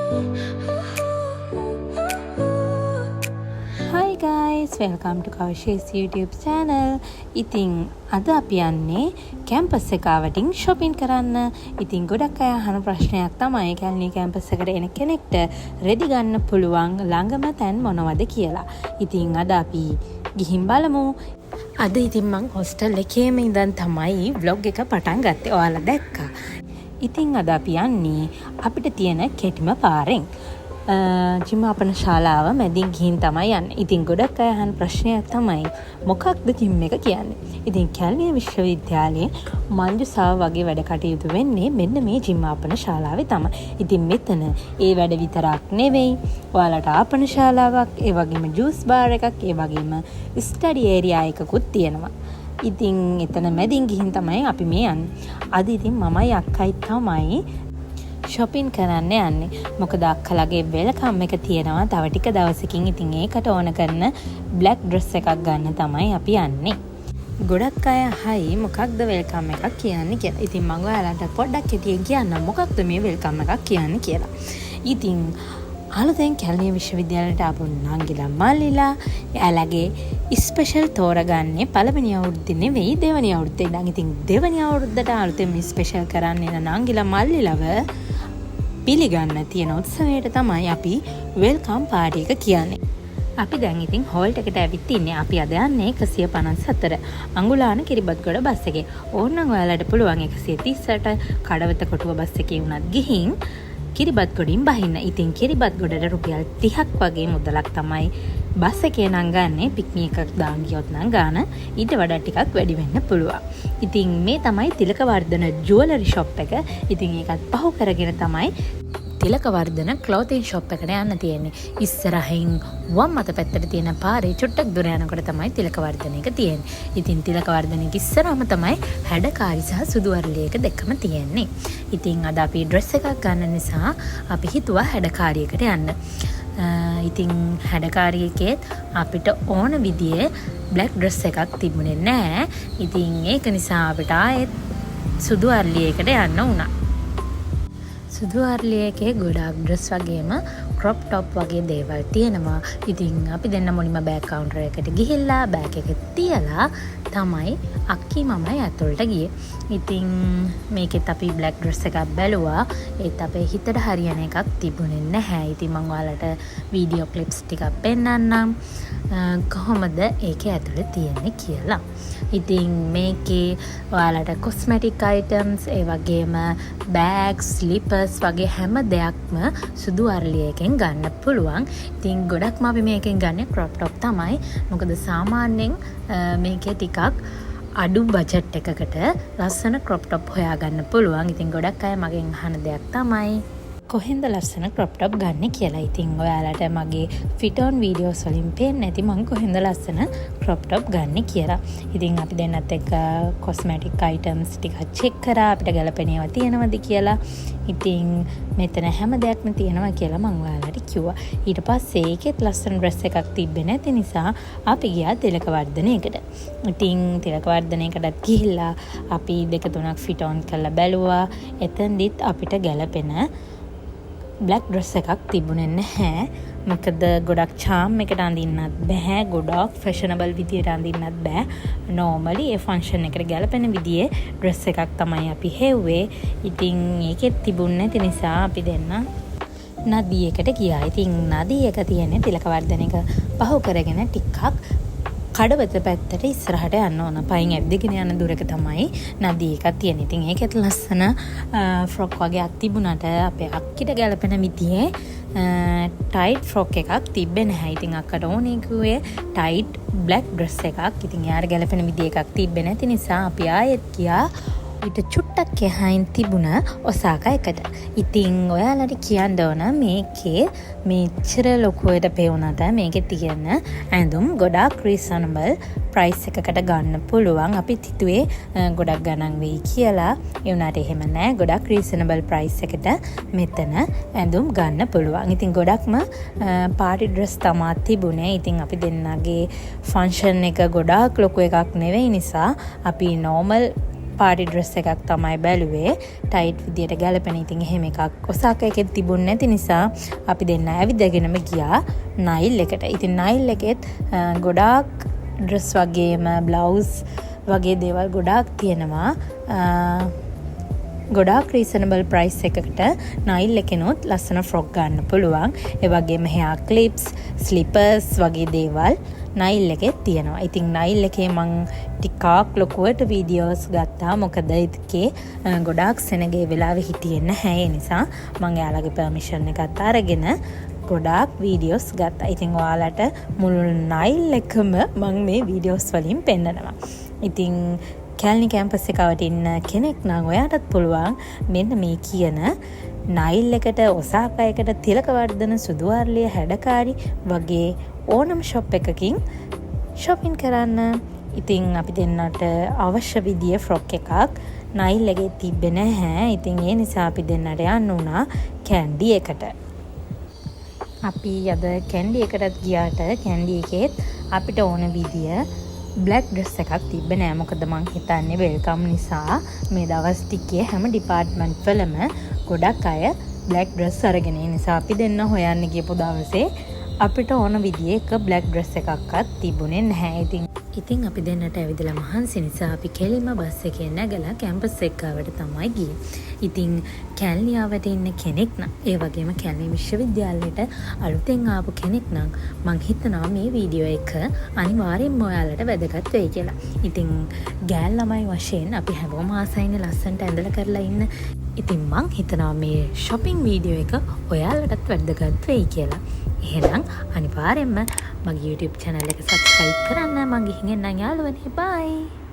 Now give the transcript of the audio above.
Hi guys, welcome to Kaush's YouTube channel. ඉතින් අද අපි යන්නේ කැම්පස් එක ආවටින් shopping කරන්න. ඉතින් ගොඩක් අය අහන ප්‍රශ්නයක් තමයි කැලණි කැම්පස් එකට එන කෙනෙක්ට රෙදි ගන්න පුළුවන් ළඟම තැන් මොනවද කියලා. ඉතින් අද අපි ගිහින් බලමු. අද ඉතින් මං හොස්ටල් එකේම ඉඳන් තමයි vlog එක පටන් ගත්තේ. ඔයාලා දැක්කා. ඉතින් අද අපි යන්නේ අපිට තියෙන කෙටිම පාරෙන්. ජිමාපන ශාලාව මැදින් ගිහින් තමයි යන්නේ. ඉතින් ගොඩක් අය අහන ප්‍රශ්නයක් තමයි මොකක්ද ජිම් එක කියන්නේ. ඉතින් කැලණිය විශ්වවිද්‍යාලයේ මංජුසාව වගේ වැඩ කටයුතු වෙන්නේ මෙන්න මේ ජිමාපන ශාලාවේ තමයි. ඉතින් මෙතන ඒ වැඩ විතරක් නෙවෙයි. ඔයාලට ආපන ශාලාවක්, ඒ වගේම ජූස් බාර් එකක්, ඒ වගේම ස්ටඩි ඒරියා එකකුත් තියෙනවා. ඉතින් එතන මැදින් ගිහින් තමයි අපි මේ යන්නේ. අද ඉතින් මමයි අක්කයි තමයි shopping කරන්න යන්නේ. මොකද අක්කලගේ වෙල්කම් එක තියෙනවා තව ටික දවසකින්. ඉතින් ඒකට ඕන කරන black dress එකක් ගන්න තමයි අපි යන්නේ. ගොඩක් අය අහයි මොකක්ද වෙල්කම් එකක් කියන්නේ කියලා. ඉතින් මම ඔයාලට පොඩ්ඩක් හිතියෙන් කියන්නම් මොකක්ද මේ වෙල්කම් එකක් කියන්නේ කියලා. ඉතින් අලුතෙන් කැලණිය විශ්වවිද්‍යාලයට ආපු නංගිලා මල්ලිලා එයාලගේ ස්පෙෂල් තෝරගන්නේ පළවෙනි අවුරුද්දේ නෙවෙයි දෙවෙනි අවුරුද්දේ ඉඳන්. ඉතින් දෙවෙනි අවුරුද්දට අලුතෙන් ස්පෙෂල් කරන්න එන නංගිලා මල්ලිලව පිළිගන්න තියෙන උත්සවයට තමයි අපි වෙල්කම් පාටි එක කියන්නේ. අපි දැන් ඉතින් හෝල්ට් එකට ඇවිත් ඉන්නේ. අපි අද යන්නේ 154 අඟුලාන කිරිබත්ගොඩ බස් එකේ. ඕනනම් ඔයාලට පුළුවන් 130ට කඩවත කොටුව බස් එකේ වුණත් ගිහින් කිරිබත්ගොඩින් බහින්න. ඉතින් කිරිබත්ගොඩට රුපියල් 30ක් වගේ මුදලක් තමයි බස් එකේ නම් ගන්නේ. පික්නි එකක් දාන් ගියොත් නම් ගාන ඊට වඩා ටිකක් වැඩි වෙන්න පුළුවන්. ඉතින් මේ තමයි තිලකවර්ධන ජුවලරි ෂොප් එක. ඉතින් ඒකත් පහු කරගෙන තමයි තිලකවර්ධන ක්ලෝතින් ෂොප් එකට යන්න තියෙන්නේ. ඉස්සරහින් වම් අත පැත්තට තියෙන පාරේ චුට්ටක් දුර යනකොට තමයි තිලකවර්ධන එක තියෙන්නේ. ඉතින් තිලකවර්ධන එක ඉස්සරහම තමයි හැඩකාරි සහ සුදු අරලි එක දෙකම තියෙන්නේ. ඉතින් අද අපි ඩ්‍රෙස් එකක් ගන්න නිසා අපි හිතුවා හැඩකාරියකට යන්න. ඉතින් හැඩකාරියකෙත් අපිට ඕන විදිහේ බ්ලැක් ඩ්‍රෙස් එකක් තිබුණේ නැහැ. ඉතින් ඒක නිසා අපිට ආයෙත් සුදු අරලි එකට යන්න වුණා. සුදු අරලි එකේ ගොඩාක් ඩ්‍රෙස් වගේම ක්‍රොප් ටොප් වගේ දේවල් තියෙනවා. ඉතින් අපි දෙන්න මුලින්ම බෑග් කවුන්ටර් එකට ගිහිල්ලා බෑග් එක තියලා තමයි අක්කි මමයි ඇතුළට ගියේ. ඉතින් මේකෙත් අපි බ්ලැක් ඩ්‍රෙස් එකක් බැලුවා. ඒත් අපේ හිතට හරියන එකක් තිබුණේ නැහැ. ඉතින් මම ඔයාලට වීඩියෝ ක්ලිප්ස් ටිකක් පෙන්නන්නම් කොහොමද ඒකේ ඇතුළේ තියෙන්නේ කියලා. ඉතින් මේකේ ඔයාලට කොස්මැටික් අයිටම්ස්, ඒ වගේම බෑග්ස්, ස්ලිපර්ස් වගේ හැම දෙයක්ම සුදු අරලි එකෙන් ගන්න පුළුවන්. ඉතින් ගොඩක්ම අපි මේකෙන් ගන්නේ ක්‍රොප් ටොප් තමයි. මොකද සාමාන්‍යයෙන් මේකේ ටිකක් අඩු බජට් එකකට ලස්සන ක්‍රොප් ටොප් හොයාගන්න පුළුවන්. ඉතින් ගොඩක් අය මගෙන් අහන දෙයක් තමයි කොහෙන්ද ලස්සන ක්‍රොප් ටොප් ගන්න කියලා. ඉතින් ඔයාලට මගේ ෆිට ඔන් වීඩියෝස් වලින් පේන්නේ නැති මම කොහෙන්ද ලස්සන ක්‍රොප් ටොප් ගන්න කියලා. ඉතින් අපි දෙන්නත් එක්ක කොස්මැටික් අයිටම්ස් ටිකක් චෙක් කරා අපිට ගැලපෙන ඒවා තියෙනවද කියලා. ඉතින් මෙතන හැම දෙයක්ම තියෙනවා කියලා මම ඔයාලට කිව්වා. ඊට පස්සේ ඒකෙත් ලස්සන ඩ්‍රෙස් එකක් තිබ්බේ නැති නිසා අපි ගියා තිලකවර්ධනයකට. ඉතින් තිලකවර්ධනයකටත් ගිහිල්ලා අපි 2-3ක් ෆිට ඔන් කරලා බැලුවා. එතෙන්දිත් අපිට ගැලපෙන බ්ලැක් ඩ්‍රෙස් එකක් තිබුණේ නැහැ. මොකද ගොඩක් චාම් එකට අඳින්නත් බෑ. ගොඩක් ෆැෂනබල් විදියට අඳින්නත් බෑ. නෝමලි ඒ ෆන්ක්ෂන් එකට ගැලපෙන විදිහේ ඩ්‍රෙස් එකක් තමයි අපි හෙව්වේ. ඉතින් ඒකෙත් තිබුණ නැති නිසා අපි දෙන්න නදියකට ගියා. ඉතින් නදියක තියෙන තිලකවර්ධන එක පහු කරගෙන ටිකක් කඩවත පැත්තට ඉස්සරහට යන්න ඕන. පයින් ඇද්දගෙන යන දුරක තමයි නදී එකක් තියෙන. ඉතින් ඒකත් ලස්සන ෆ්‍රොක් වගේක් තිබුණාට අපේ අක්කිට ගැලපෙන විදිහේ ටයිට් ෆ්‍රොක් එකක් තිබ්බේ නැහැ. ඉතින් අක්කට ඕනේ කිව්වේ ටයිට් බ්ලැක් ඩ්‍රෙස් එකක්. ඉතින් එයාට ගැලපෙන විදිහ එකක් තිබ්බේ නැති නිසා අපි ආයෙත් ගියා ඊට චුට්ටක් එහායින් තිබුණ ඔසාකා එකට. ඉතින් ඔයාලට කියන්න ඕන මේකේ මෙච්චර ලොකුවට පෙවුනට මේකේ තියෙන ඇඳුම් ගොඩාක් රීසනබල් ප්‍රයිස් එකකට ගන්න පුළුවන්. අපි හිතුවේ ගොඩක් ගණන් වෙයි කියලා. ඒ වුණාට එහෙම නෑ. ගොඩක් රීසනබල් ප්‍රයිස් එකට මෙතන ඇඳුම් ගන්න පුළුවන්. ඉතින් ගොඩක්ම පාටි ඩ්‍රෙස් තමයි තිබුණේ. ඉතින් අපි දෙන්නගේ ෆන්ක්ෂන් එක ගොඩාක් ලොකු එකක් නෙවෙයි නිසා අපි නෝමල් පාටි ඩ්‍රෙස් එකක් තමයි බැලුවේ. ටයිට් විදියට ගැලපෙන. ඉතින් එහෙම එකක් ඔසාකා එකෙත් තිබුණ නැති නිසා අපි දෙන්න ඇවිදගෙනම ගියා නයිල් එකට. ඉතින් නයිල් එකෙත් ගොඩාක් ඩ්‍රෙස් වගේම බ්ලවුස් වගේ දේවල් ගොඩාක් තියෙනවා. ගොඩාක් රීසනබල් ප්‍රයිස් එකකට නයිල් එකනොත් ලස්සන ෆ්‍රොක් ගන්න පුළුවන්. ඒ වගේම හෙයා ක්ලිප්ස්, ස්ලිපර්ස් වගේ දේවල් නයිල් එකේ තියෙනවා. ඉතින් නයිල් එකේ මං ටිකක් ලොකුවට වීඩියෝස් ගත්තා. මොකද ඒකේ ගොඩාක් සෙනගේ වෙලාවෙ හිටියේ නැහැ. ඒ නිසා මං එයාලගේ පර්මිෂන් එකත් අරගෙන ගොඩාක් වීඩියෝස් ගත්තා. ඉතින් ඔයාලට මුළු නයිල් එකම මං මේ වීඩියෝස් වලින් පෙන්නනවා. ඉතින් කැලණි කැම්පස් එකවට ඉන්න කෙනෙක් නම් ඔයාටත් පුළුවන් මෙන්න මේ කියන නයිල් එකට ඔසාකා එකට තිලකවර්ධන සුදු අර්ලිය හැඩකාරි වගේ ඕනම ෂොප් එකකින් shopping කරන්න. ඉතින් අපි දෙන්නට අවශ්‍ය විදිය ෆ්‍රොක් එකක් නයිල් එකේ තිබ්බේ නැහැ. ඉතින් ඒ නිසා අපි දෙන්නට යන්න උනා කැන්ඩි එකට. අපි අද කැන්ඩි එකටත් ගියාට කැන්ඩි එකේත් අපිට ඕන විදිය බ්ලැක් ඩ්‍රෙස් එකක් තිබ්බේ නෑ. මොකද මං හිතන්නේ වෙල්කම් නිසා මේ දවස් ටිකේ හැම ඩිපාර්ට්මන්ට් වලම ගොඩක් අය බ්ලැක් ඩ්‍රෙස් අරගෙන ඒ නිසා අපි දෙන්න හොයන්න ගියපු දවසේ අපිට ඕන විදිහේ එක බ්ලැක් ඩ්‍රෙස් එකක්වත් තිබුණේ නැහැ. ඉතින් අපි දෙන්නට ඇවිදලා මහන්සි නිසා අපි කෙලින්ම බස් එකේ නැගලා කැම්පස් එකකට තමයි ගියේ. ඉතින් කැලණියාවට ඉන්න කෙනෙක් නම් ඒ වගේම කැලණි විශ්වවිද්‍යාලයට අලුතෙන් ආපු කෙනෙක් නම් මං හිතනවා මේ වීඩියෝ එක අනිවාර්යෙන්ම ඔයාලට වැදගත් වෙයි කියලා. ඉතින් ගෑල් ළමයි වශයෙන් අපි හැමෝම ආසයිනේ ලස්සනට ඇඳලා කරලා ඉන්න. ඉතින් මං හිතනවා මේ shopping වීඩියෝ එක ඔයාලටත් වැදගත් වෙයි කියලා. එහෙනම් අනිවාර්යෙන්ම මගේ YouTube channel එක subscribe කරන්න. මං ගිහින් එන්නම් යාළුවනේ. bye.